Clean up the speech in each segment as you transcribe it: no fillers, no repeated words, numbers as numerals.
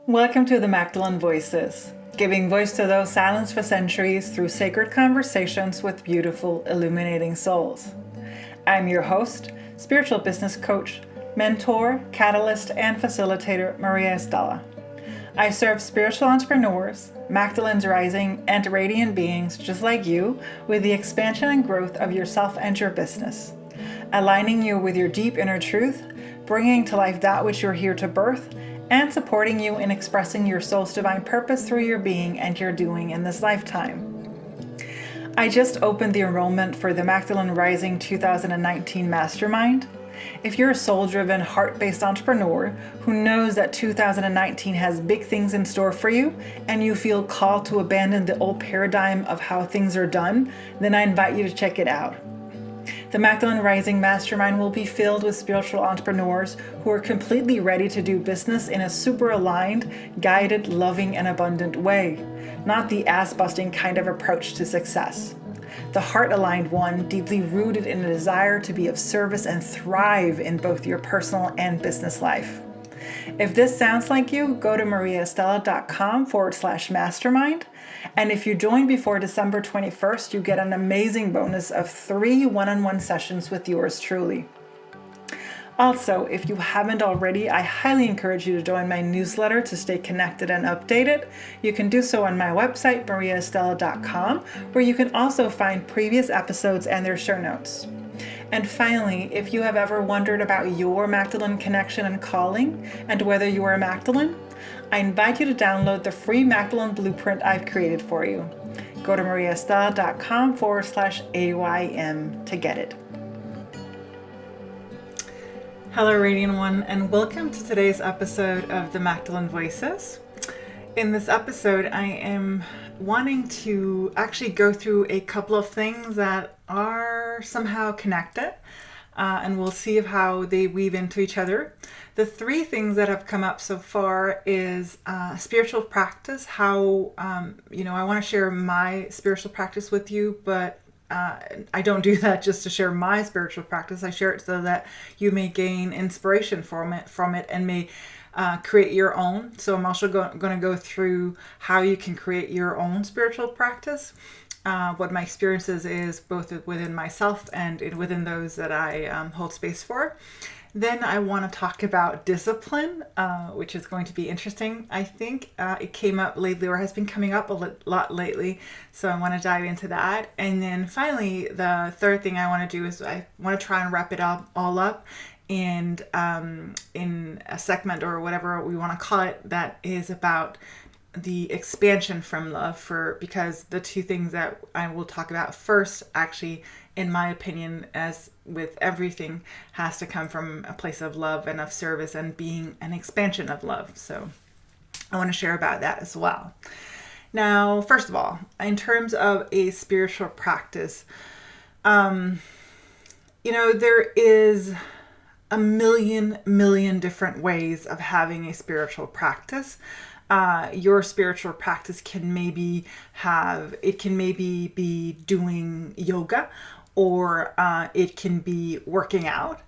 Welcome to the Magdalene Voices, giving voice to those silenced for centuries through sacred conversations with beautiful, illuminating souls. I'm your host, spiritual business coach, mentor, catalyst, and facilitator, Mariaestela. I serve spiritual entrepreneurs, Magdalene's rising, and radiant beings just like you with the expansion and growth of yourself and your business, aligning you with your deep inner truth, bringing to life that which you're here to birth, and supporting you in expressing your soul's divine purpose through your being and your doing in this lifetime. I just opened the enrollment for the Magdalene Rising 2019 Mastermind. If you're a soul-driven, heart-based entrepreneur who knows that 2019 has big things in store for you and you feel called to abandon the old paradigm of how things are done, then I invite you to check it out. The Magdalene Rising Mastermind will be filled with spiritual entrepreneurs who are completely ready to do business in a super aligned, guided, loving, and abundant way, not the ass-busting kind of approach to success. The heart-aligned one, deeply rooted in a desire to be of service and thrive in both your personal and business life. If this sounds like you, go to mariaestela.com/mastermind. And if you join before December 21st, you get an amazing bonus of 3 one-on-one sessions with yours truly. Also, if you haven't already, I highly encourage you to join my newsletter to stay connected and updated. You can do so on my website, mariaestela.com, where you can also find previous episodes and their show notes. And finally, if you have ever wondered about your Magdalene connection and calling, and whether you are a Magdalene, I invite you to download the free Magdalene Blueprint I've created for you. Go to mariaestela.com/AYM to get it. Hello, Radiant One, and welcome to today's episode of the Magdalene Voices. In this episode, I am wanting to actually go through a couple of things that are somehow connected, and we'll see how they weave into each other. The 3 things that have come up so far is spiritual practice, how, I want to share my spiritual practice with you, but I don't do that just to share my spiritual practice. I share it so that you may gain inspiration from it and may create your own. So I'm also going to go through how you can create your own spiritual practice, what my experiences is both within myself and within those that I hold space for. Then I want to talk about discipline, which is going to be interesting. I think it came up lately, or has been coming up a lot lately. So I want to dive into that. And then finally, the third thing I want to do is I want to try and wrap it all up and in a segment or whatever we want to call it that is about the expansion from love, because the 2 things that I will talk about first, actually, in my opinion, as with everything, has to come from a place of love and of service and being an expansion of love. So I want to share about that as well. Now, first of all, in terms of a spiritual practice, there is a million different ways of having a spiritual practice. Your spiritual practice can maybe be doing yoga, or it can be working out,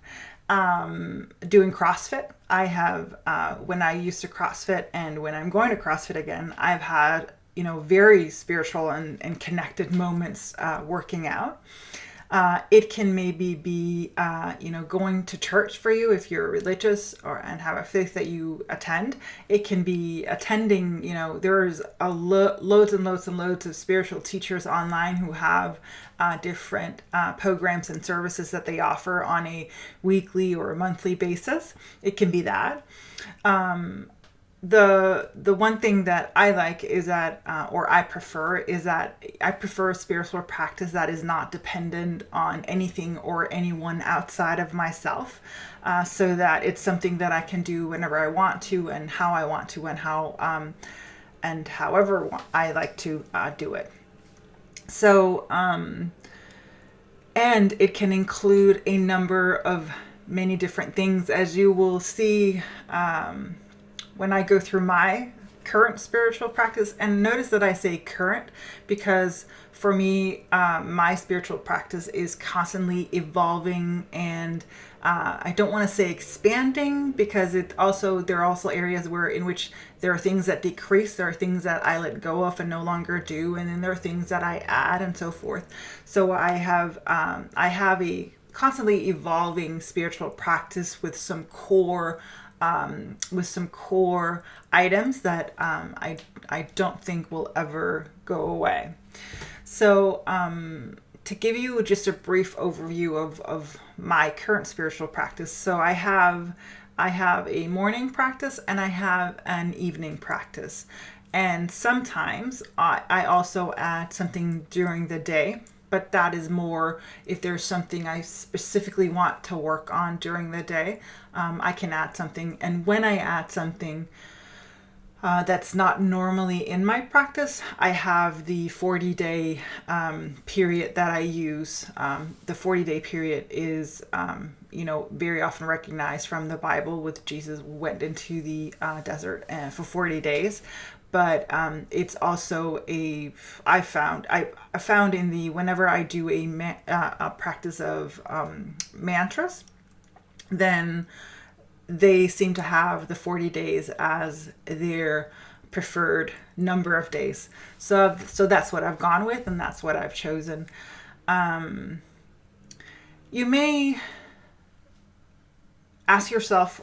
doing CrossFit. I have, when I used to CrossFit and when I'm going to CrossFit again, I've had, very spiritual and connected moments working out. It can maybe be, going to church for you if you're religious and have a faith that you attend. It can be attending, there's loads and loads of spiritual teachers online who have different programs and services that they offer on a weekly or a monthly basis. It can be that. The one thing that I like is that, I prefer a spiritual practice that is not dependent on anything or anyone outside of myself, so that it's something that I can do whenever I want to and how I want to and and however I like to do it. So, and it can include a number of many different things, as you will see, when I go through my current spiritual practice. And notice that I say current because for me, my spiritual practice is constantly evolving and I don't want to say expanding, because there are also areas where in which there are things that decrease, there are things that I let go of and no longer do, and then there are things that I add and so forth. So I have a constantly evolving spiritual practice with some core items that I don't think will ever go away. So to give you just a brief overview of my current spiritual practice, so I have a morning practice and I have an evening practice, and sometimes I also add something during the day. But that is more if there's something I specifically want to work on during the day, I can add something. And when I add something that's not normally in my practice, I have the 40-day period that I use. The 40-day period is, very often recognized from the Bible, with Jesus went into the desert for 40 days. But it's also I found in the whenever I do a practice of mantras, then they seem to have the 40 days as their preferred number of days. So that's what I've gone with, and that's what I've chosen. You may ask yourself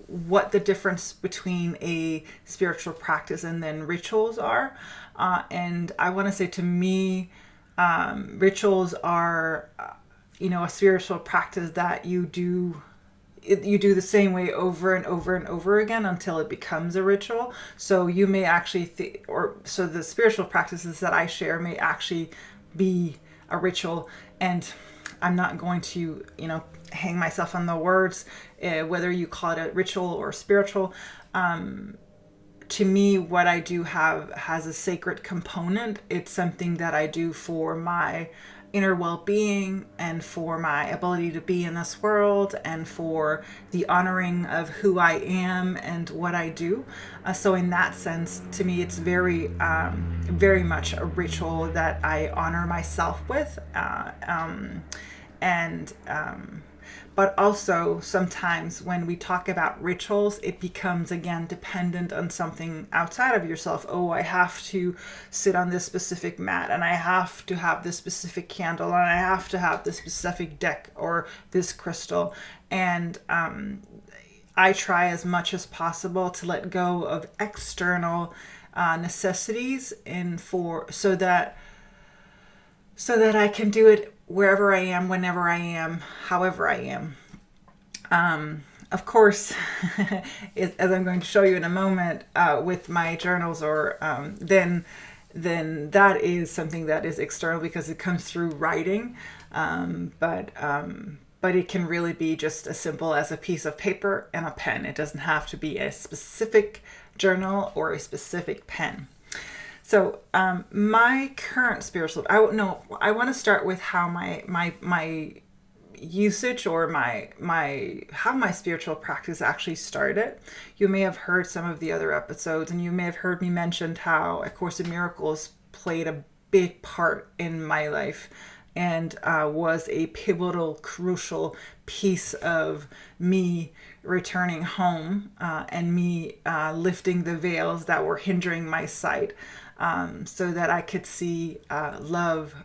what the difference between a spiritual practice and then rituals are. And I want to say, to me, rituals are, a spiritual practice that you do the same way over and over and over again until it becomes a ritual. So you may actually so the spiritual practices that I share may actually be a ritual. And I'm not going to, hang myself on the words, whether you call it a ritual or spiritual. To me, what I do has a sacred component. It's something that I do for my inner well-being and for my ability to be in this world and for the honoring of who I am and what I do. So in that sense, to me, it's very, very much a ritual that I honor myself with. But also sometimes when we talk about rituals, it becomes, again, dependent on something outside of yourself. Oh, I have to sit on this specific mat, and I have to have this specific candle, and I have to have this specific deck or this crystal. And I try as much as possible to let go of external necessities so that I can do it wherever I am, whenever I am, however I am. Of course, as I'm going to show you in a moment, with my journals, or then that is something that is external because it comes through writing. But it can really be just as simple as a piece of paper and a pen. It doesn't have to be a specific journal or a specific pen. So my current spiritual, I want to start with how my usage or how my spiritual practice actually started. You may have heard some of the other episodes, and you may have heard me mention how A Course in Miracles played a big part in my life and was a pivotal, crucial piece of me returning home and me lifting the veils that were hindering my sight. So that I could see love,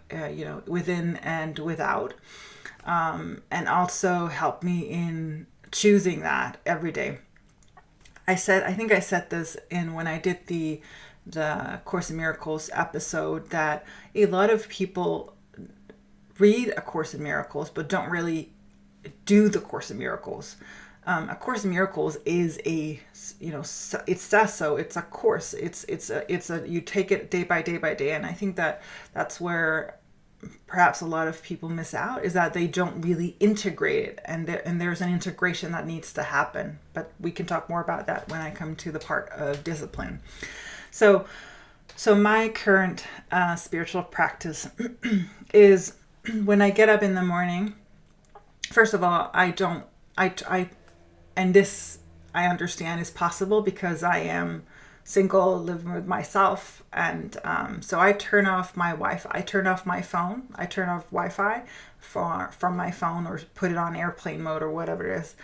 within and without, and also help me in choosing that every day. I think I said this when I did the Course in Miracles episode, that a lot of people read A Course in Miracles but don't really do the Course in Miracles. A Course in Miracles is it says so. It's a course. You take it day by day by day. And I think that's where perhaps a lot of people miss out, is that they don't really integrate it. And there's an integration that needs to happen. But we can talk more about that when I come to the part of discipline. So my current spiritual practice is, when I get up in the morning, first of all, and this I understand is possible because I am single, living with myself. And so I turn off my Wi-Fi. I turn off my phone. I turn off Wi-Fi from my phone, or put it on airplane mode or whatever it is.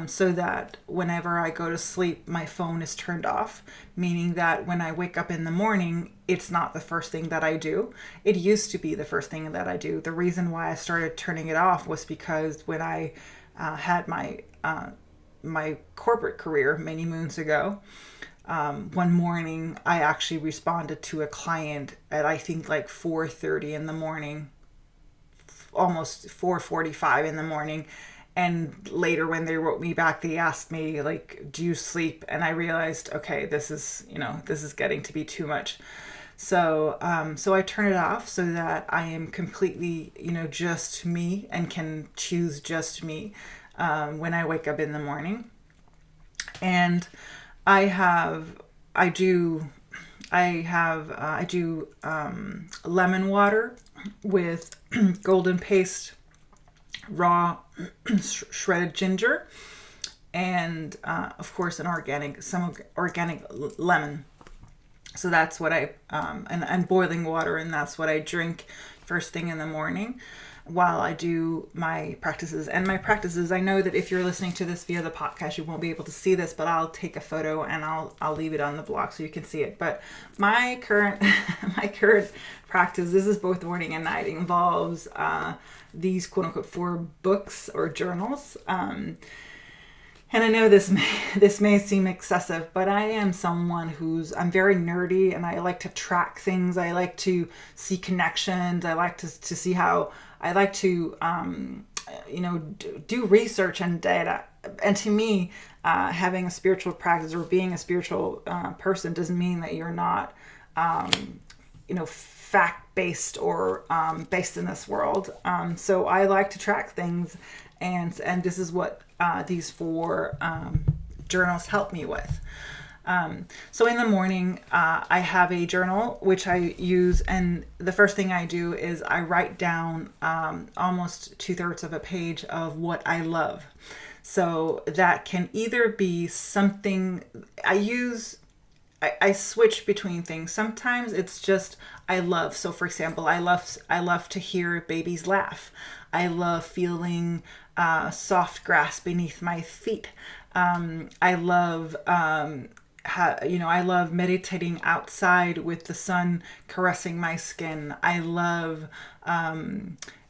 So that whenever I go to sleep, my phone is turned off, meaning that when I wake up in the morning, it's not the first thing that I do. It used to be the first thing that I do. The reason why I started turning it off was because when I had my corporate career many moons ago, one morning I actually responded to a client at, I think, like 4:30 in the morning, almost 4:45 in the morning. And later when they wrote me back, they asked me, like, do you sleep? And I realized, okay, this is getting to be too much. So I turn it off so that I am completely, just me, and can choose just me when I wake up in the morning. And I do lemon water with golden paste, raw shredded ginger, and of course some organic lemon. So that's what and boiling water, and that's what I drink first thing in the morning while I do my practices. And my practices, I know that if you're listening to this via the podcast, you won't be able to see this, but I'll take a photo and I'll leave it on the blog so you can see it. But my current practice, this is both morning and night, involves these quote unquote 4 books or journals. And I know this may seem excessive, but I am someone I'm very nerdy, and I like to track things. I like to see connections. I like to see how, I like to, do research and data. And to me, having a spiritual practice or being a spiritual person doesn't mean that you're not, fact-based or based in this world. So I like to track things, and this is what these 4 journals help me with. So in the morning, I have a journal which I use, and the first thing I do is I write down almost 2/3 of a page of what I love. So that can either be something I switch between things. Sometimes it's just I love. So for example, I love to hear babies laugh. I love feeling soft grass beneath my feet. I love I love meditating outside with the sun caressing my skin. I love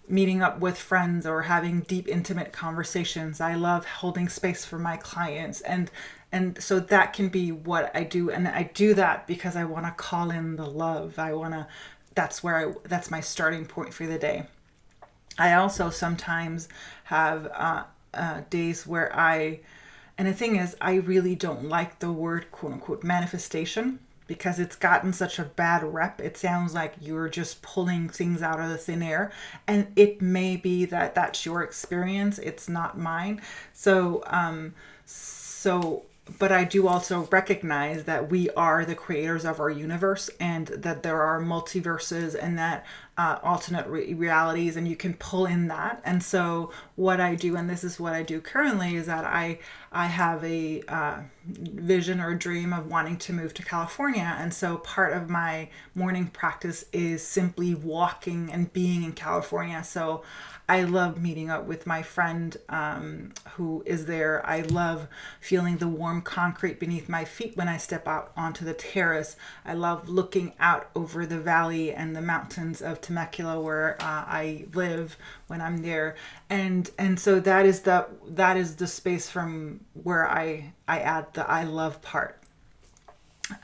meeting up with friends or having deep, intimate conversations. I love holding space for my clients. And so that can be what I do. And I do that because I want to call in the love. That's my starting point for the day. I also sometimes have days where and the thing is, I really don't like the word quote unquote manifestation, because it's gotten such a bad rep. It sounds like you're just pulling things out of the thin air, and it may be that that's your experience. It's not mine. But I do also recognize that we are the creators of our universe, and that there are multiverses and that alternate realities, and you can pull in that. And so what I do, and this is what I do currently, is that I have a vision or dream of wanting to move to California. And so part of my morning practice is simply walking and being in California. So I love meeting up with my friend who is there. I love feeling the warm concrete beneath my feet when I step out onto the terrace. I love looking out over the valley and the mountains of Temecula where I live when I'm there. And so that is the space from where I add the I love part.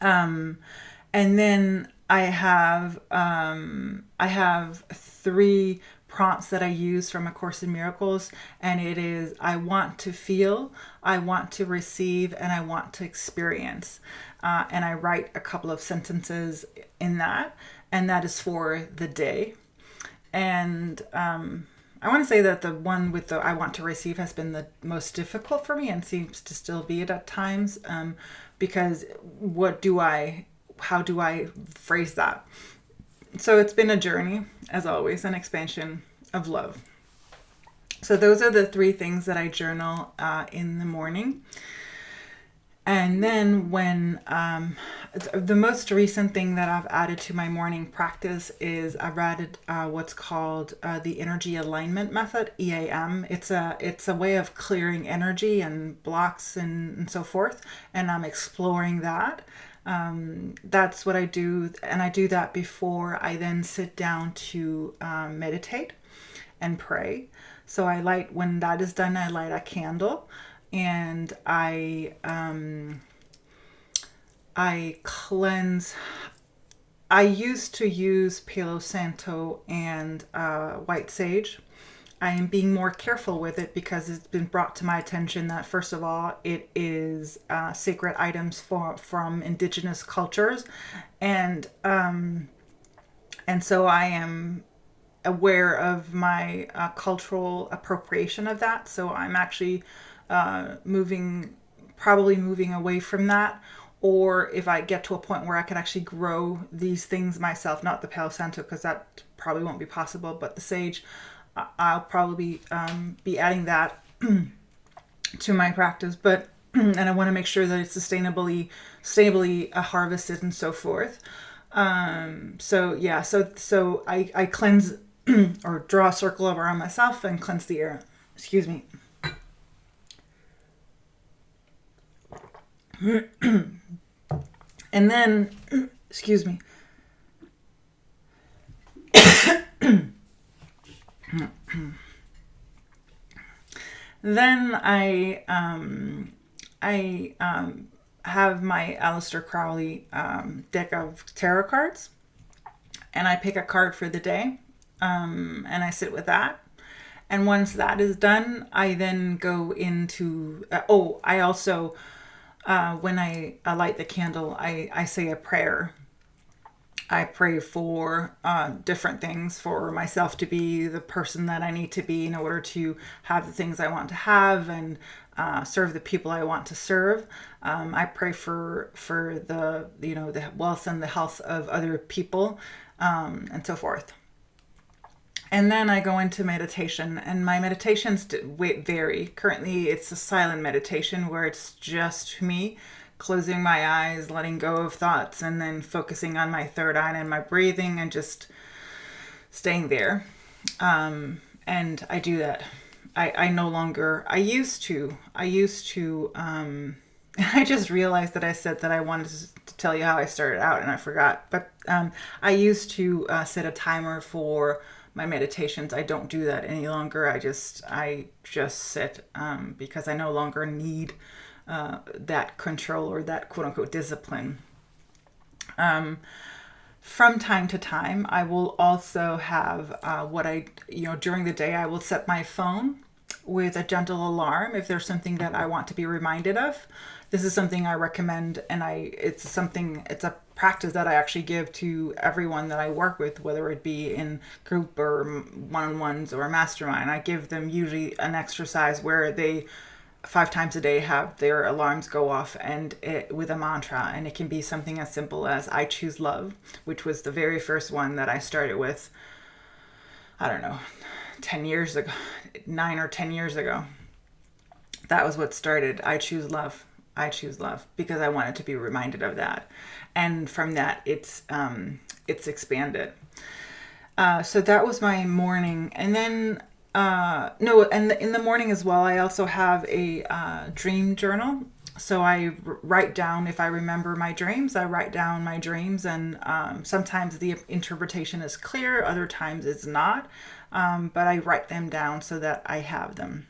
And then I have 3 prompts that I use from A Course in Miracles, and it is I want to feel, I want to receive, and I want to experience. And I write a couple of sentences in that, and that is for the day. And I want to say that the one with the I want to receive has been the most difficult for me, and seems to still be it at times, because how do I phrase that? So it's been a journey, as always, an expansion of love. So those are the 3 things that I journal in the morning. And then when the most recent thing that I've added to my morning practice is I've added what's called the energy alignment method, EAM. It's a way of clearing energy and blocks and so forth, and I'm exploring that. That's what I do, and I do that before I then sit down to meditate and pray. So when that is done, I light a candle, and I cleanse. I used to use Palo Santo and white sage. I am being more careful with it because it's been brought to my attention that, first of all, it is sacred items from indigenous cultures, and so I am aware of my cultural appropriation of that. So I'm actually probably moving away from that. Or if I get to a point where I can actually grow these things myself, not the Palo Santo, because that probably won't be possible, but the sage, I'll probably be adding that to my practice. But and I want to make sure that it's sustainably harvested and so forth. So I cleanse or draw a circle around myself and cleanse the air. Excuse me. And then, excuse me. Then I have my Aleister Crowley deck of tarot cards, and I pick a card for the day, and I sit with that. And once that is done, I then go into. I also, when I light the candle, I say a prayer. I pray for different things, for myself to be the person that I need to be in order to have the things I want to have and serve the people I want to serve. I pray for the wealth and the health of other people, and so forth. And then I go into meditation, and my meditations vary. Currently, it's a silent meditation where it's just me closing my eyes, letting go of thoughts, and then focusing on my third eye and my breathing and just staying there. And I do that. I no longer, I used to, I just realized that I said that I wanted to tell you how I started out and I forgot. But I used to set a timer for my meditations. I don't do that any longer. I just sit because I no longer need that control or that quote unquote discipline. From time to time, I will also have during the day, I will set my phone with a gentle alarm if there's something that I want to be reminded of. This is something I recommend, and it's a practice that I actually give to everyone that I work with, whether it be in group or one-on-ones or a mastermind. I give them usually an exercise where they 5 times a day have their alarms go off with a mantra, and it can be something as simple as I choose love, which was the very first one that I started with, I don't know, 10 years ago, 9 or 10 years ago. That was what started. I choose love, because I wanted to be reminded of that. And from that, it's expanded. So that was my morning. And then in the morning as well, I also have a dream journal. So I write down, if I remember my dreams, I write down my dreams, and sometimes the interpretation is clear, other times it's not, but I write them down so that I have them.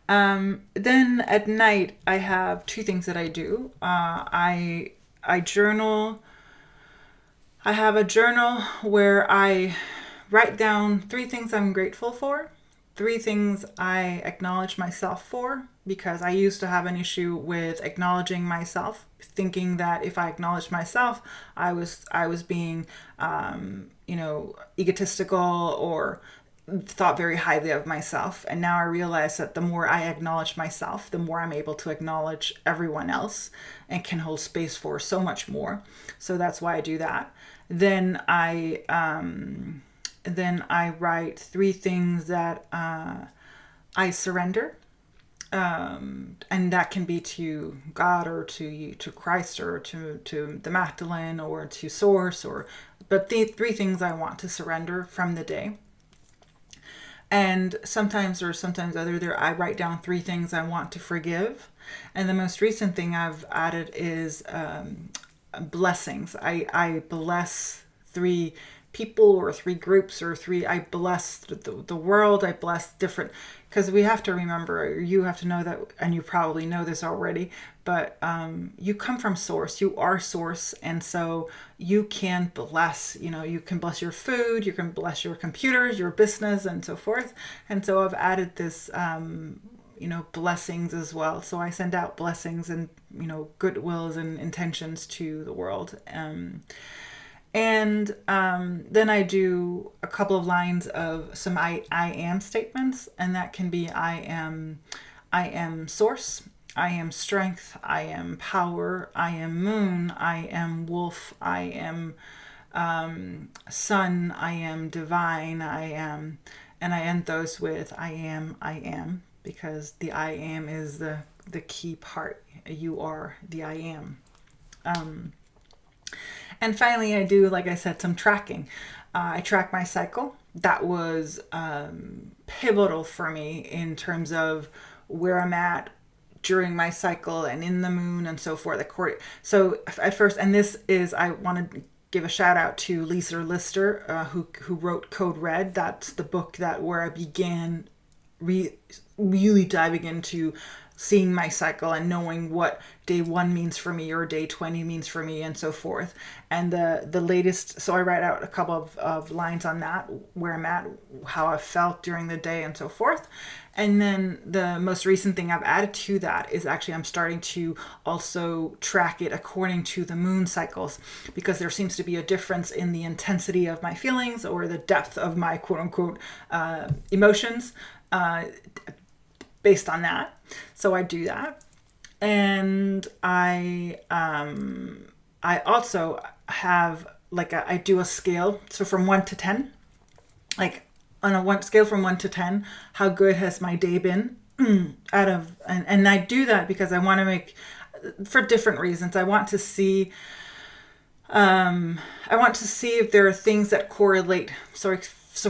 Then at night, I have 2 things that I do. I journal. I have a journal where I write down 3 things I'm grateful for, 3 things I acknowledge myself for, because I used to have an issue with acknowledging myself, thinking that if I acknowledged myself, I was being, egotistical or thought very highly of myself. And now I realize that the more I acknowledge myself, the more I'm able to acknowledge everyone else and can hold space for so much more. So that's why I do that. Then I write 3 things that I surrender. And that can be to God or to Christ or to the Magdalene or to Source, but the three things I want to surrender from the day. And sometimes other there, I write down three things I want to forgive. And the most recent thing I've added is blessings. I bless three people or three groups or three. I bless the world. I bless different, because we have to remember, you have to know that, and you probably know this already, but you come from Source. You are Source. And so you can bless, you can bless your food, you can bless your computers, your business, and so forth. And so I've added this, blessings as well. So I send out blessings and, goodwills and intentions to the world. And then I do a couple of lines of some I am statements, and that can be I am Source, I am strength, I am power, I am moon, I am wolf, I am sun, I am divine, I am, and I end those with I am, because the I am is the key part. You are the I am. And finally, I do, like I said, some tracking. I track my cycle. That was pivotal for me in terms of where I'm at during my cycle and in the moon and so forth. So at first, and this is, I want to give a shout out to Lisa Lister, who wrote Code Red. That's the book where I began really diving into seeing my cycle and knowing what day 1 means for me or day 20 means for me and so forth. And the latest, so I write out a couple of lines on that, where I'm at, how I felt during the day and so forth. And then the most recent thing I've added to that is actually I'm starting to also track it according to the moon cycles, because there seems to be a difference in the intensity of my feelings or the depth of my quote unquote emotions based on that. So I do that. And I also have I do a scale. So from 1 to 10, like on a scale from 1 to 10, how good has my day been? And I do that because I want to make, for different reasons. I want to see if there are things that correlate. So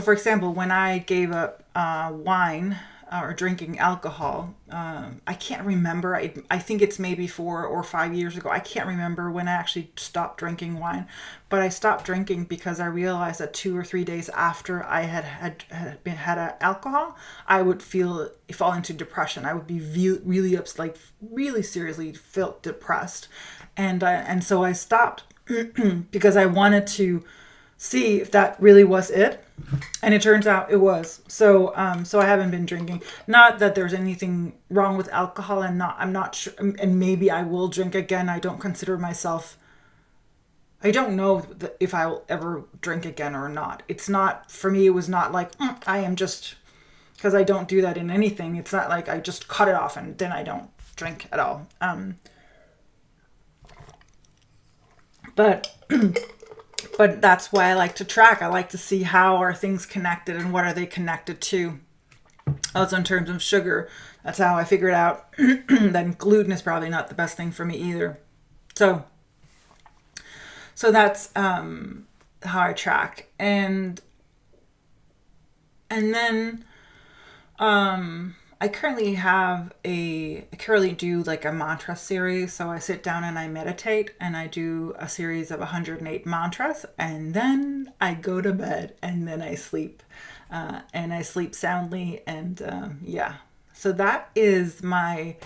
for example, when I gave up wine or drinking alcohol, I can't remember. I think it's maybe 4 or 5 years ago. I can't remember when I actually stopped drinking wine, but I stopped drinking because I realized that 2 or 3 days after I had alcohol, I would fall into depression. I would be really upset, really seriously felt depressed, and so I stopped because I wanted to see if that really was it. And it turns out it was. So I haven't been drinking. Not that there's anything wrong with alcohol, and I'm not sure, and maybe I will drink again. I don't consider myself, I don't know if I will ever drink again or not. It's not, for me, it was not like, I am just, because I don't do that in anything. It's not like I just cut it off and then I don't drink at all. But that's why I like to track. I like to see how are things connected and what are they connected to. Also in terms of sugar, that's how I figured out that gluten is probably not the best thing for me either. So that's how I track. And then I currently do like a mantra series. So I sit down and I meditate, and I do a series of 108 mantras, and then I go to bed, and then I sleep, and I sleep soundly. And yeah, so that is my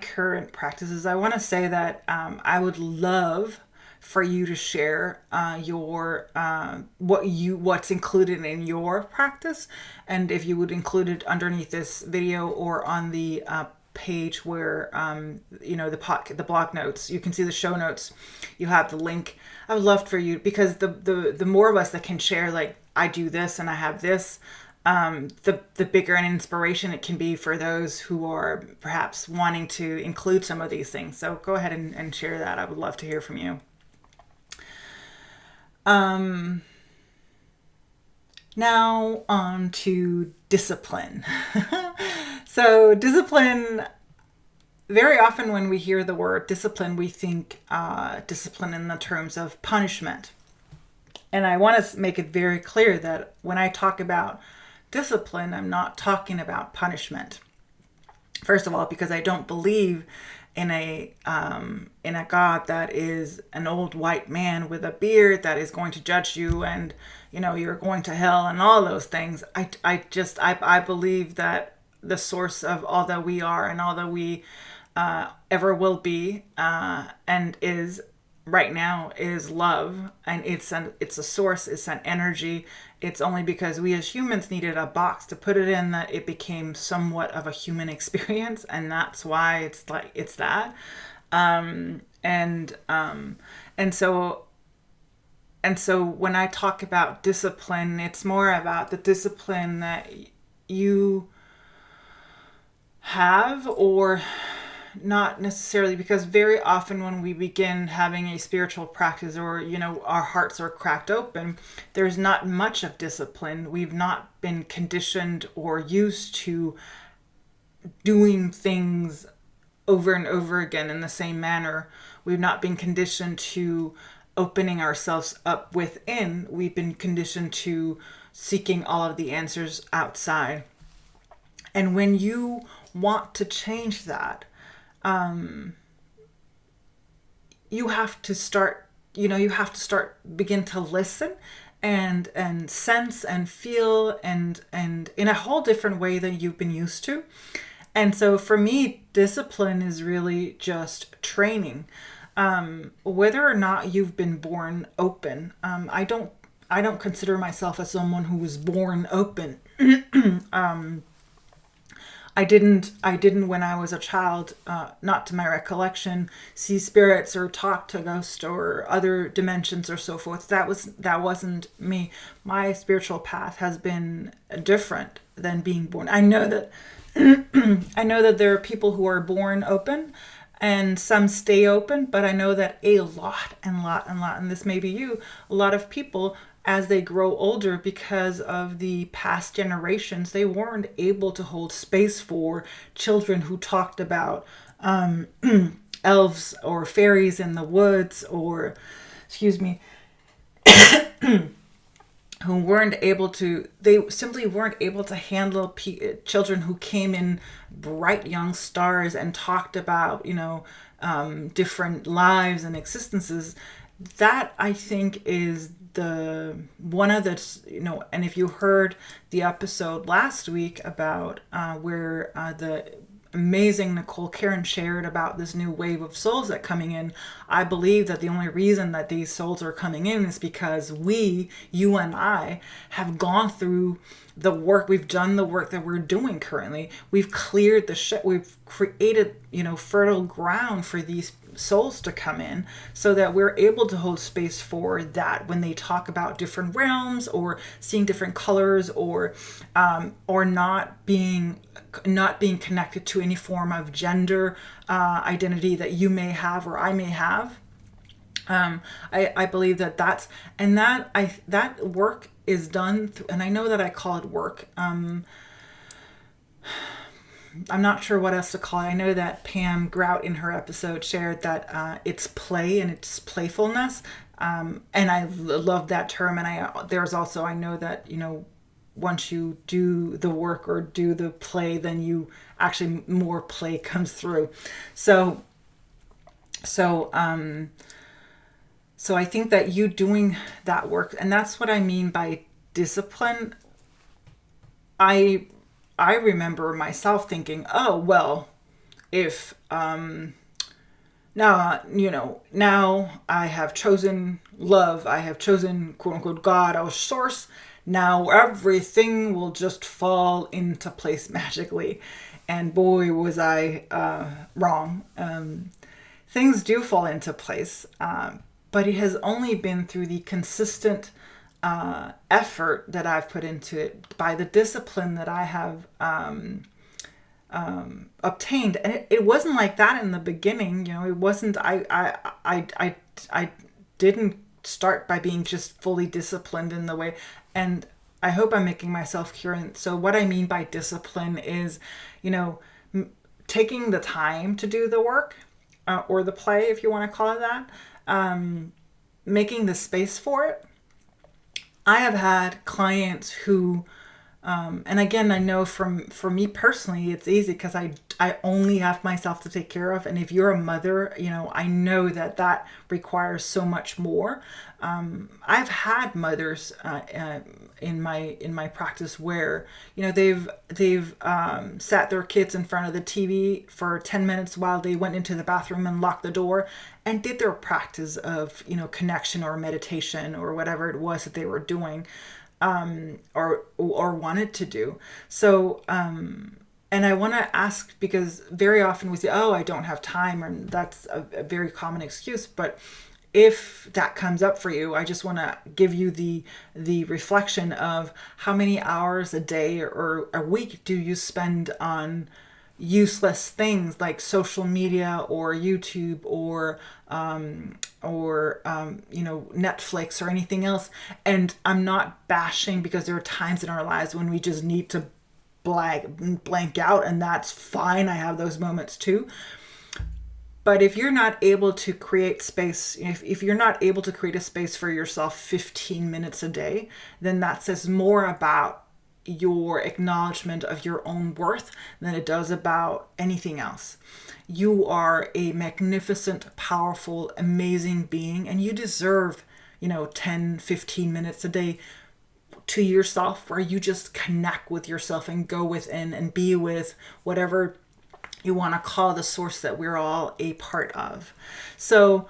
current practices. I want to say that I would love for you to share your what's included in your practice, and if you would include it underneath this video or on the page where the blog notes, you can see the show notes. You have the link. I would love for you, because the more of us that can share, like, I do this and I have this, the bigger an inspiration it can be for those who are perhaps wanting to include some of these things. So go ahead and share that. I would love to hear from you. Now on to discipline. So discipline, very often when we hear the word discipline, we think discipline in the terms of punishment. And I want to make it very clear that when I talk about discipline, I'm not talking about punishment. First of all, because I don't believe in a God that is an old white man with a beard that is going to judge you, and you're going to hell and all those things. I believe that the source of all that we are and all that we ever will be and is right now is love, and it's a source, it's an energy. It's only because we as humans needed a box to put it in that it became somewhat of a human experience, and that's why it's that. And so when I talk about discipline, it's more about the discipline that you have, or not necessarily, because very often when we begin having a spiritual practice, or our hearts are cracked open, there's not much of discipline. We've not been conditioned or used to doing things over and over again in the same manner. We've not been conditioned to opening ourselves up within. We've been conditioned to seeking all of the answers outside. And when you want to change that, you have to start, begin to listen and sense and feel and in a whole different way than you've been used to. And so for me, discipline is really just training. Whether or not you've been born open, I don't consider myself as someone who was born open. I didn't when I was a child, not to my recollection, see spirits or talk to ghosts or other dimensions or so forth. That wasn't me. My spiritual path has been different than being born. I know that I know that there are people who are born open and some stay open, but I know that a lot, and this may be you, a lot of people, as they grow older, because of the past generations, they weren't able to hold space for children who talked about elves or fairies in the woods, or, who weren't able to, they simply weren't able to handle children who came in bright young stars and talked about, different lives and existences. That, I think, is one of the, and if you heard the episode last week about where the amazing Nicole Karen shared about this new wave of souls that coming in, I believe that the only reason that these souls are coming in is because you and I, have gone through the work. We've done the work that we're doing currently. We've cleared the shit. We've created, fertile ground for these souls to come in, so that we're able to hold space for that when they talk about different realms, or seeing different colors, or not being connected to any form of gender identity that you may have or I may have. I believe that work is done and I know that I call it work. I'm not sure what else to call it. I know that Pam Grout in her episode shared that it's play and it's playfulness. And I love that term. And I know that, once you do the work or do the play, then you actually, more play comes through. So I think that you doing that work, and that's what I mean by discipline. I remember myself thinking, oh, well, if now I have chosen love, I have chosen quote unquote God or source, now everything will just fall into place magically. And boy, was I wrong. Things do fall into place, but it has only been through the consistent effort that I've put into it, by the discipline that I have obtained. And it wasn't like that in the beginning. It wasn't, I didn't start by being just fully disciplined in the way. And I hope I'm making myself clear. And so what I mean by discipline is, you know, taking the time to do the work, or the play, if you want to call it that, making the space for it. I have had clients who, and again, I know for me personally, it's easy because I only have myself to take care of. And if you're a mother, I know that requires so much more. I've had mothers in my practice where they've sat their kids in front of the TV for 10 minutes while they went into the bathroom and locked the door and did their practice of connection or meditation or whatever it was that they were doing, or wanted to do. So and I want to ask, because very often we say, oh, I don't have time, and that's a very common excuse. But if that comes up for you, I just want to give you the reflection of how many hours a day or a week do you spend on useless things like social media or YouTube or Netflix or anything else. And I'm not bashing, because there are times in our lives when we just need to blank out, and that's fine. I have those moments too. But if you're not able to create space, if you're not able to create a space for yourself 15 minutes a day, then that says more about your acknowledgement of your own worth than it does about anything else. You are a magnificent, powerful, amazing being, and you deserve, 10, 15 minutes a day to yourself, where you just connect with yourself and go within and be with whatever you want to call the source that we're all a part of. So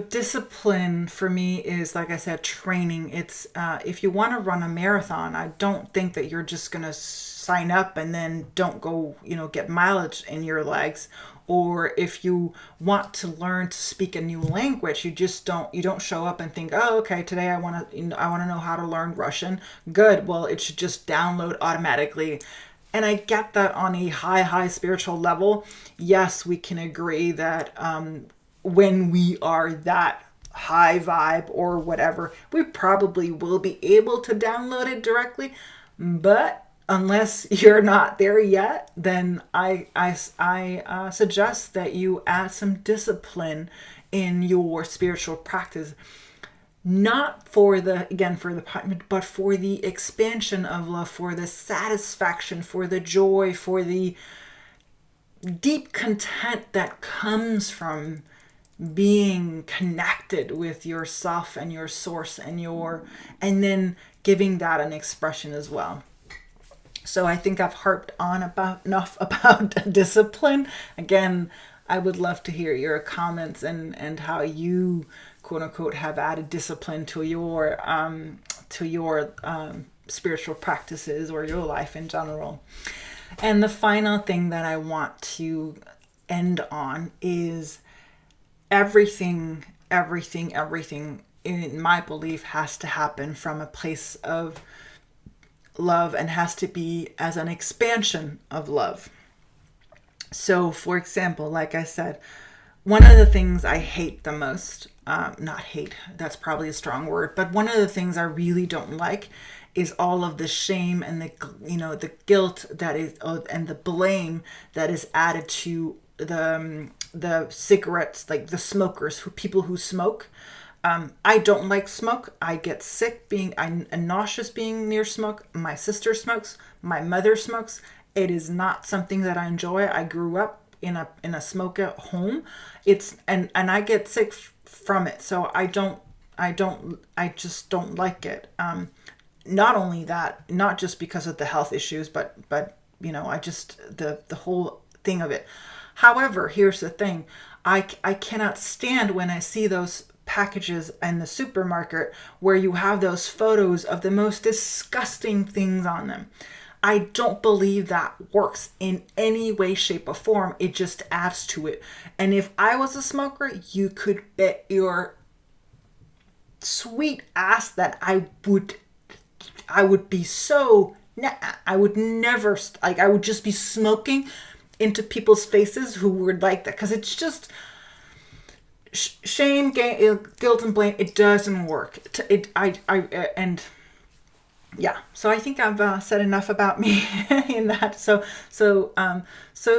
discipline for me is, like I said, training. It's if you want to run a marathon, I don't think that you're just going to sign up and then don't go, get mileage in your legs. Or if you want to learn to speak a new language, you don't show up and think, oh, okay, today I want to know how to learn Russian. Good. Well, it should just download automatically. And I get that on a high spiritual level. Yes, we can agree that when we are that high vibe or whatever, we probably will be able to download it directly. But unless you're not there yet, then I suggest that you add some discipline in your spiritual practice. Not for the partner, but for the expansion of love, for the satisfaction, for the joy, for the deep content that comes from being connected with yourself and your source and then giving that an expression as well. So I think I've harped on enough about discipline. Again, I would love to hear your comments and how you, quote unquote, have added discipline to your spiritual practices or your life in general. And the final thing that I want to end on is everything in my belief has to happen from a place of love and has to be as an expansion of love. So, for example, like I said, one of the things I hate the most, not hate, that's probably a strong word, but one of the things I really don't like is all of the shame and the guilt that is, and the blame that is added to the cigarettes, like the smokers, people who smoke. I don't like smoke. I get sick I'm nauseous being near smoke. My sister smokes. My mother smokes. It is not something that I enjoy. I grew up in a smoker home. And I get sick from it. So I just don't like it. Not only that, not just because of the health issues, but I just, the whole thing of it. However, here's the thing. I cannot stand when I see those packages in the supermarket where you have those photos of the most disgusting things on them. I don't believe that works in any way, shape, or form. It just adds to it. And if I was a smoker, you could bet your sweet ass that I would be so, I would never, I would just be smoking into people's faces who were like that. Because it's just, shame, guilt, and blame, it doesn't work. And yeah, so I think I've said enough about me in that. So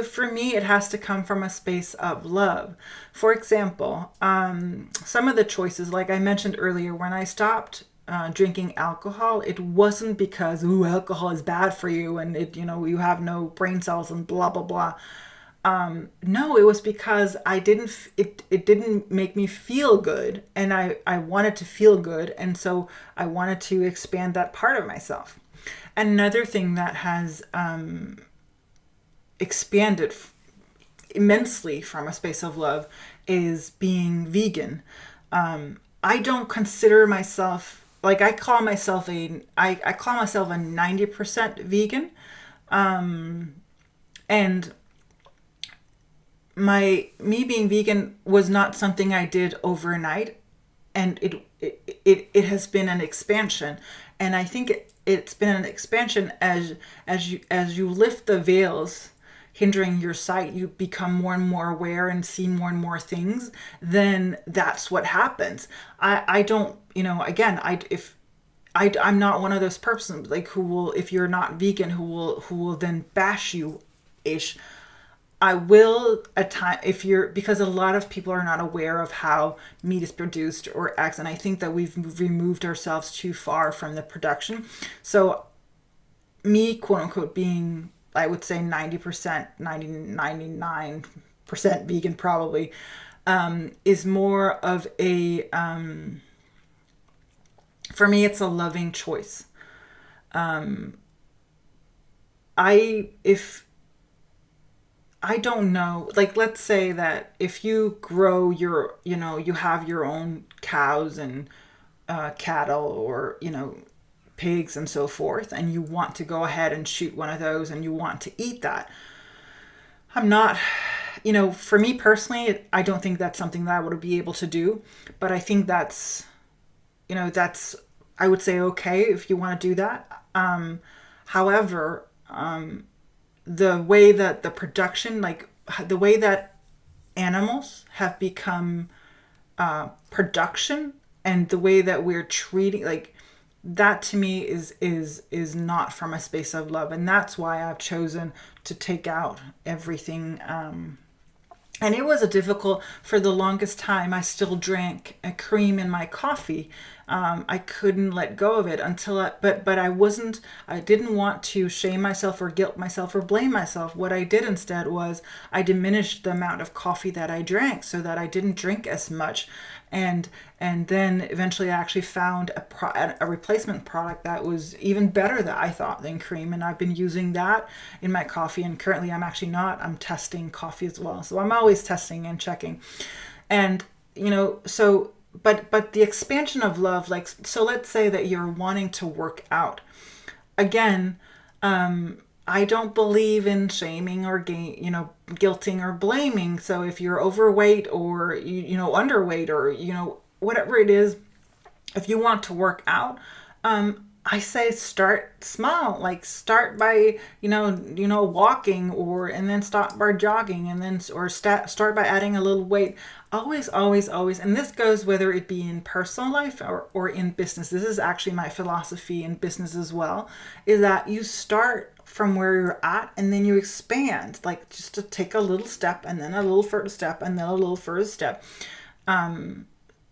for me, it has to come from a space of love. For example, some of the choices, like I mentioned earlier, when I stopped drinking alcohol, it wasn't because, ooh, alcohol is bad for you and you have no brain cells and blah, blah, blah. No, it was because it didn't make me feel good, and I wanted to feel good, and so I wanted to expand that part of myself. Another thing that has expanded immensely from a space of love is being vegan. I don't consider myself, like, I call myself I call myself a 90% vegan. And me being vegan was not something I did overnight, and it has been an expansion, and I think it's been an expansion as you lift the veils hindering your sight, you become more and more aware and see more and more things. Then that's what happens. I don't, again, I'm not one of those persons like who will, if you're not vegan, who will then bash you ish. I will at time if you're, because a lot of people are not aware of how meat is produced or acts, and I think that we've removed ourselves too far from the production. So me, quote unquote, being, I would say 90%, 99% vegan probably, is more of a, for me, it's a loving choice. If I don't know, like, let's say that if you grow you have your own cows and cattle, or, pigs and so forth, and you want to go ahead and shoot one of those and you want to eat that. I'm not, for me personally, I don't think that's something that I would be able to do, but I think that's, I would say, okay, if you want to do that. However, the way that the production, like the way that animals have become production, and the way that we're treating, like, that to me is not from a space of love, and that's why I've chosen to take out everything. And it was a difficult, for the longest time, I still drank a cream in my coffee. I couldn't let go of it but I didn't want to shame myself or guilt myself or blame myself. What I did instead was I diminished the amount of coffee that I drank so that I didn't drink as much. And then eventually I actually found a replacement product that was even better, that I thought, than cream. And I've been using that in my coffee. And currently I'm testing coffee as well. So I'm always testing and checking. And, but the expansion of love, like, so let's say that you're wanting to work out. Again, I don't believe in shaming or guilting or blaming. So if you're overweight or underweight, or whatever it is, if you want to work out, I say start small. Like, start by walking, and then start by jogging, and then start by adding a little weight. Always, always, always. And this goes whether it be in personal life or in business. This is actually my philosophy in business as well, is that you start from where you're at and then you expand, like, just to take a little step and then a little further step and then a little further step,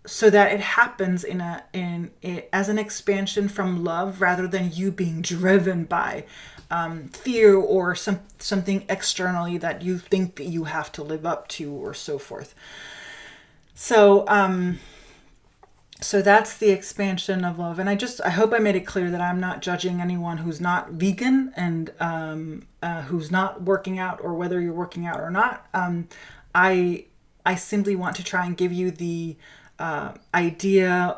so that it happens as an expansion from love, rather than you being driven by fear or something externally that you think that you have to live up to, or so forth. So that's the expansion of love. And I hope I made it clear that I'm not judging anyone who's not vegan and who's not working out, or whether you're working out or not. I simply want to try and give you the idea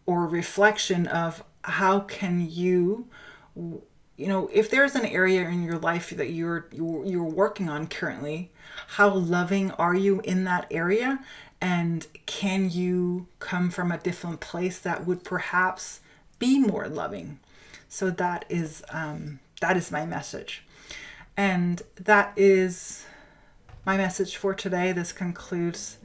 or reflection of how can you, if there's an area in your life that you're working on currently, how loving are you in that area? And can you come from a different place that would perhaps be more loving? So that is my message. And that is my message for today. This concludes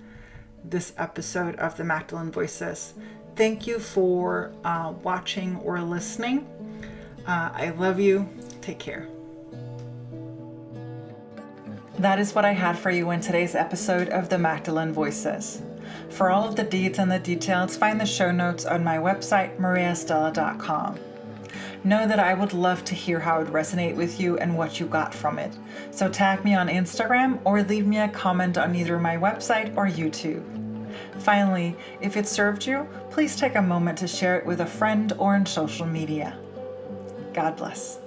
this episode of the Magdalene Voices. Thank you for watching or listening. I love you. Take care. That is what I had for you in today's episode of the Magdalene Voices. For all of the deeds and the details, find the show notes on my website, Mariaestela.com. Know that I would love to hear how it resonated with you and what you got from it. So tag me on Instagram or leave me a comment on either my website or YouTube. Finally, if it served you, please take a moment to share it with a friend or on social media. God bless.